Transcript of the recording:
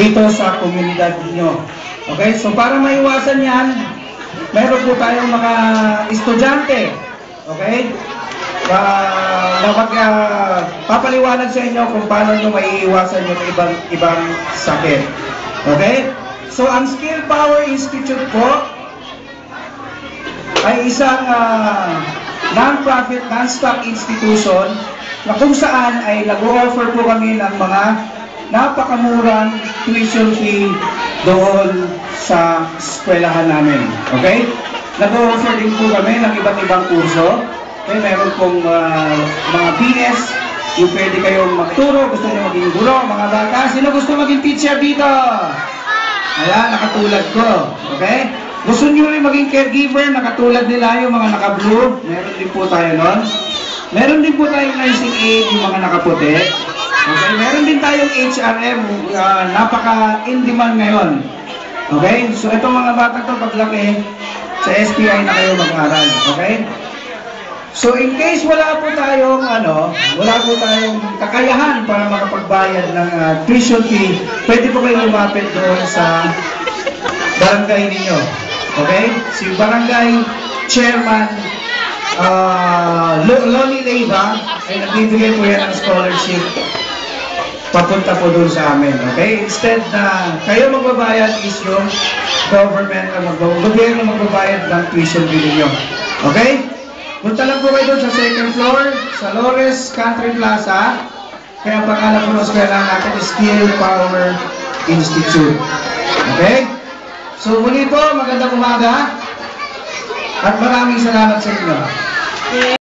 dito sa komunidad ninyo. Okay? So para maiwasan yan, meron po tayong mga estudyante. Okay? Papaliwanag sa inyo kung paano nyo maiiwasan yung ibang sakit. Okay? So ang Skill Power Institute po ay isang non-profit, non-stock institution na kung saan ay nag-offer po kami ng mga napakamurang tuition fee doon sa eskwelahan namin. Okay? Nag-offer din po kami ng iba't ibang kurso. Okay, meron pong mga BS, yung pwede kayong magturo, gusto nyo maging guro, mga bata. Sino gusto maging teacher dito? Ayan, nakatulad ko. Okay? Gusto nyo rin maging caregiver, nakatulad nila yung mga naka-blue. Meron din po tayo nun. Meron din po tayong nursing aid, yung mga nakaputi. Okay? Meron din tayong HRM, napaka-in-demand ngayon. Okay? So itong mga bata to paglaki, sa SPI na kayo mag-aral. Okay? So in case wala po tayong kakayahan para makapagbayad ng tuition fee, pwede po kayo lumapit doon sa barangay ninyo. Okay? Si barangay chairman Loli Leiva ay nagbibigay po yan ng scholarship papunta po doon sa amin. Okay? Instead na kayo magbabayad is yung government ang gobyerno magbabayad ng tuition fee ninyo. Okay? Punta lang po kayo doon sa second floor, sa Lores Country Plaza. Kaya ang pangalan po ng eskwelahan natin is Skill Power Institute. Okay? So muli po, magandang umaga. At maraming salamat sa inyo.